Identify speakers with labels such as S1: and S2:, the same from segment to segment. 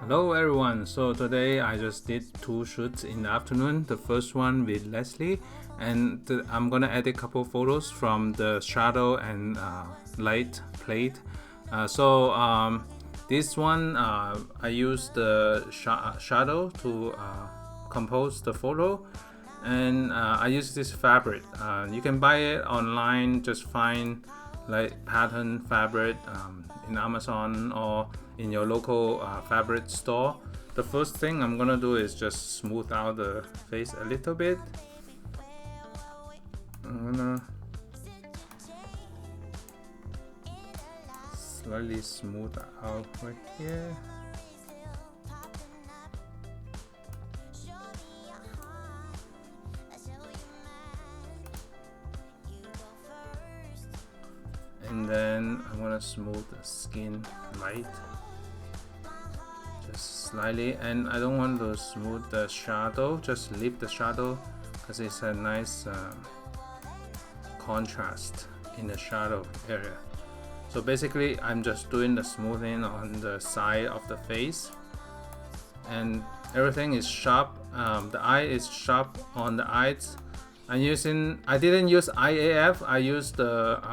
S1: Hello everyone, so today I just did two shoots in the afternoon. The first one with Leslie, and I'm gonna edit a couple photos from the shadow and light plate. This one I used the shadow to compose the photo, and I use this fabric. You can buy it online, just find like pattern fabric in Amazon or in your local fabric store. The first thing I'm gonna do is just smooth out the face a little bit. I'm gonna slightly smooth out right here. And then I'm gonna smooth the skin light, just slightly. And I don't want to smooth the shadow, just leave the shadow because it's a nice contrast in the shadow area. So basically I'm just doing the smoothing on the side of the face, and everything is sharp. The eye is sharp on the eyes. I didn't use IAF, I used the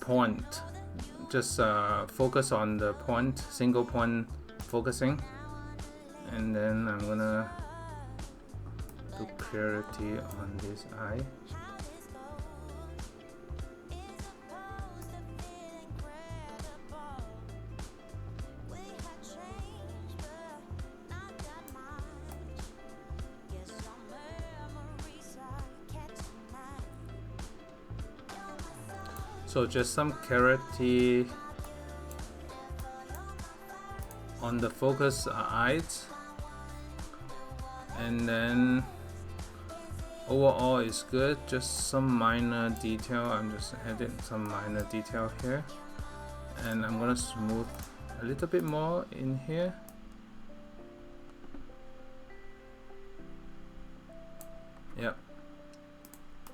S1: point. Just focus on the point, single point focusing. And then I'm gonna do clarity on this eye. So just some clarity on the focus eyes, and then overall is good. Just some minor detail. I'm just adding some minor detail here, and I'm gonna smooth a little bit more in here. Yep.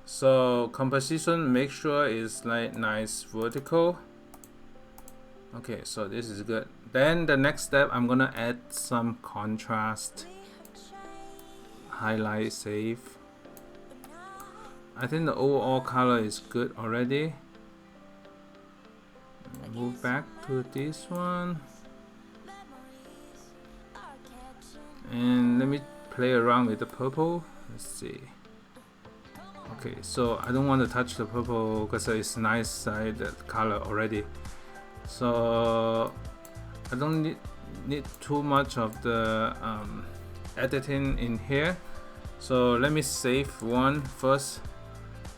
S1: So composition, make sure it's like nice vertical. Okay, so this is good. Then the next step, I'm gonna add some contrast, highlight, save. I think the overall color is good already. Move back to this one, and let me play around with the purple. Let's see. Okay, so I don't want to touch the purple because it's nice that color already. So I don't need too much of the editing in here. So let me save one first,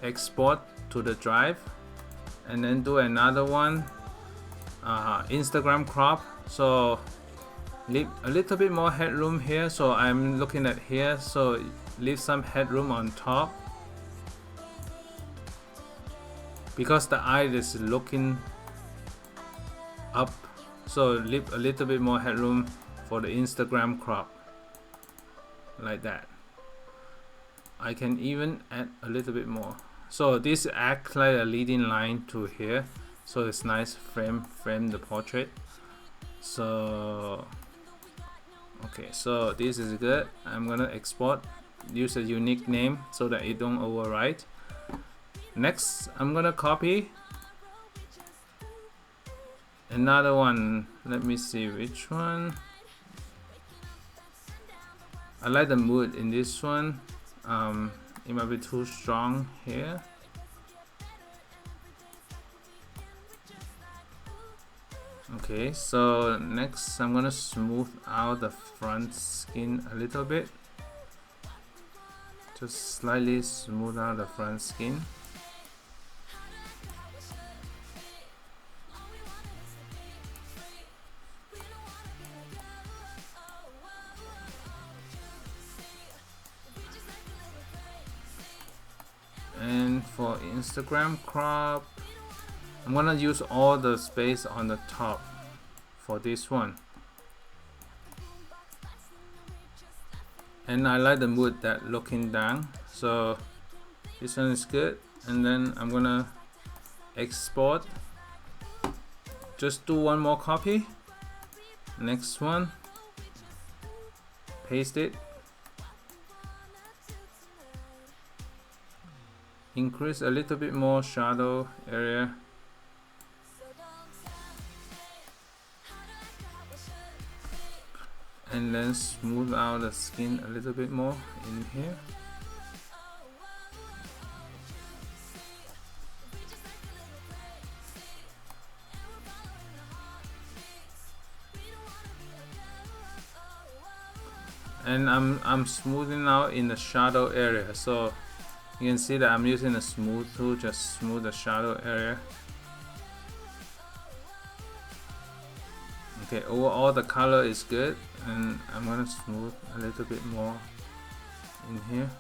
S1: export to the drive, and then do another one, Instagram crop. So leave a little bit more headroom here. So I'm looking at here, so leave some headroom on top, because the eye is looking up, so leave a little bit more headroom for the Instagram crop, like that. I can even add a little bit more, so this acts like a leading line to here, so it's nice frame the portrait. So okay, so this is good. I'm gonna export, use a unique name so that it don't overwrite. Next, I'm gonna copy another one. Let me see which one. I like the mood in this one. It might be too strong here. Okay, so next I'm gonna smooth out the front skin a little bit. Just slightly smooth out the front skin. And for Instagram crop, I'm gonna use all the space on the top for this one. And I like the mood that looking down, so this one is good. And then I'm gonna export, just do one more copy, Next one, paste it, increase a little bit more shadow area, and then smooth out the skin a little bit more in here. And I'm smoothing out in the shadow area, so you can see that I'm using a smooth tool, just smooth the shadow area. Okay, overall the color is good, and I'm gonna smooth a little bit more in here.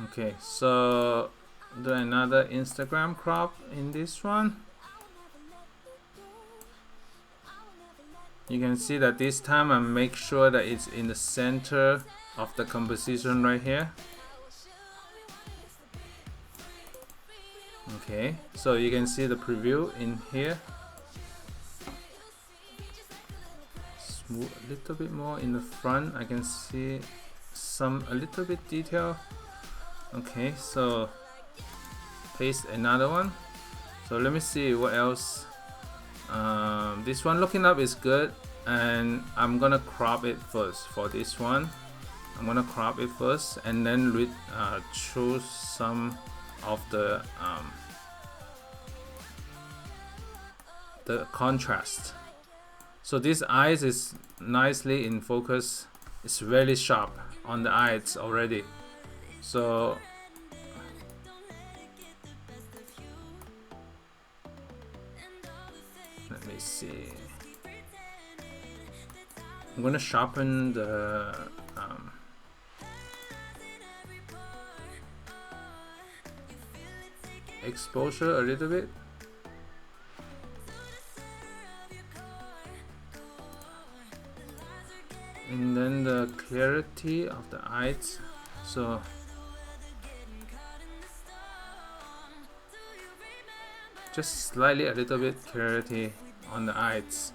S1: Okay, so do another Instagram crop in this one. You can see that this time I make sure that it's in the center of the composition right here. Okay, so you can see the preview in here. Smooth a little bit more in the front. I can see a little bit detail. Okay, so paste another one. So let me see what else. This one looking up is good, and I'm gonna crop it first. For this one, I'm gonna crop it first, and then choose some of the contrast. So this eyes is nicely in focus. It's really sharp on the eyes already. So let me see. I'm gonna sharpen the exposure a little bit. And then the clarity of the eyes. So just slightly a little bit clarity on the eyes.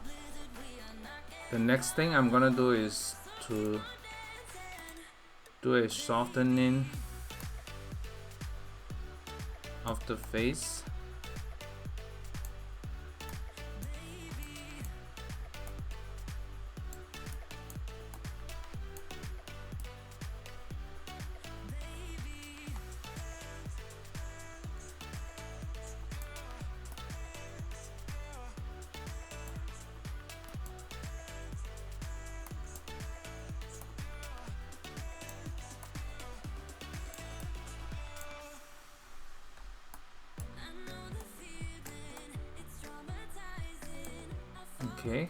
S1: The next thing I'm gonna do is to do a softening of the face. Okay.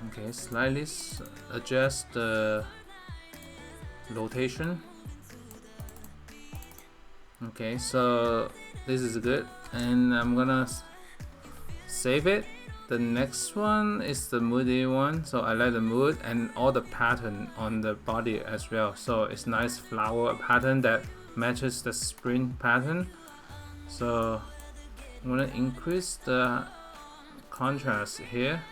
S1: Okay, slightly adjust the rotation. Okay, so this is good, and I'm gonna save it. The next one is the moody one, so I like the mood and all the pattern on the body as well. So it's nice flower pattern that matches the spring pattern. So I'm gonna increase the contrast here.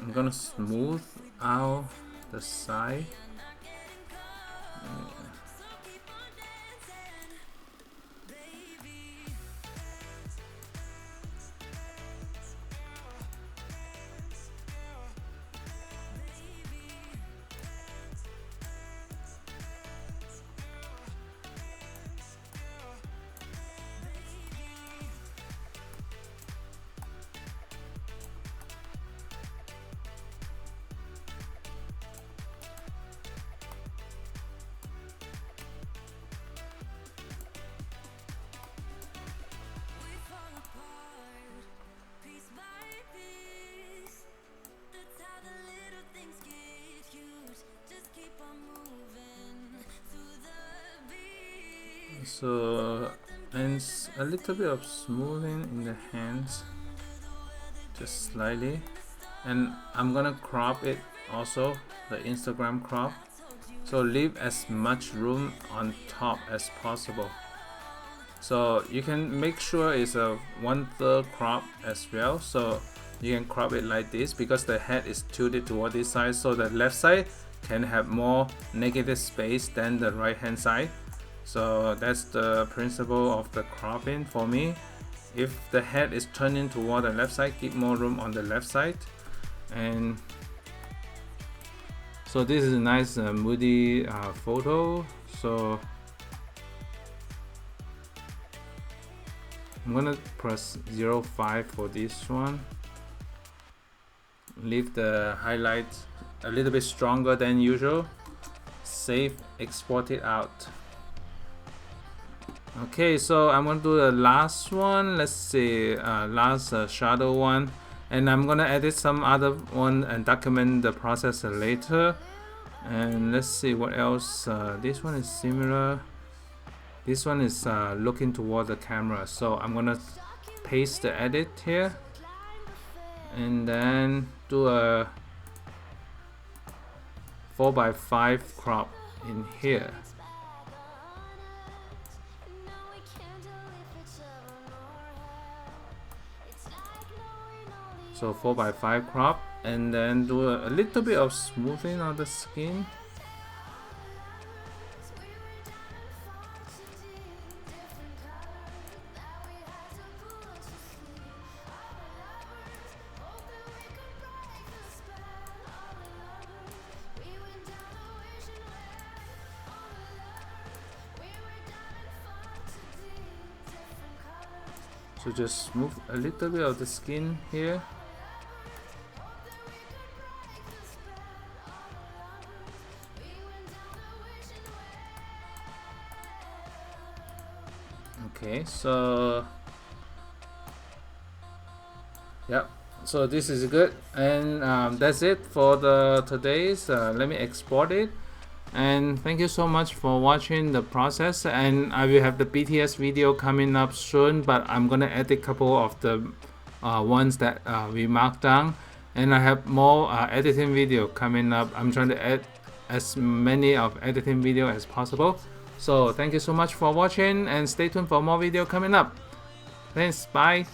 S1: I'm gonna smooth out the side. So, and a little bit of smoothing in the hands, just slightly. and I'm gonna crop it also, the Instagram crop. So leave as much room on top as possible. So you can make sure it's a 1/3 crop as well. So you can crop it like this because the head is tilted toward this side, so the left side can have more negative space than the right hand side. So that's the principle of the cropping for me. If the head is turning toward the left side, keep more room on the left side. And so this is a nice moody photo. So I'm gonna press 0.5 for this one. Leave the highlight a little bit stronger than usual. Save, export it out. Okay, so I'm gonna do the last one. Let's see, last shadow one, and I'm gonna edit some other one and document the process later. And let's see what else. This one is similar. This one is looking toward the camera, so I'm gonna paste the edit here and then do a 4:5 crop in here. So 4:5 crop, and then do a little bit of smoothing on the skin. So just smooth a little bit of the skin here. Okay, so yep, so this is good, and that's it for the today's. Let me export it, and thank you so much for watching the process. And I will have the BTS video coming up soon, but I'm gonna edit a couple of the ones that we marked down, and I have more editing video coming up. I'm trying to add as many of editing video as possible. So thank you so much for watching, and stay tuned for more video coming up. Thanks, bye.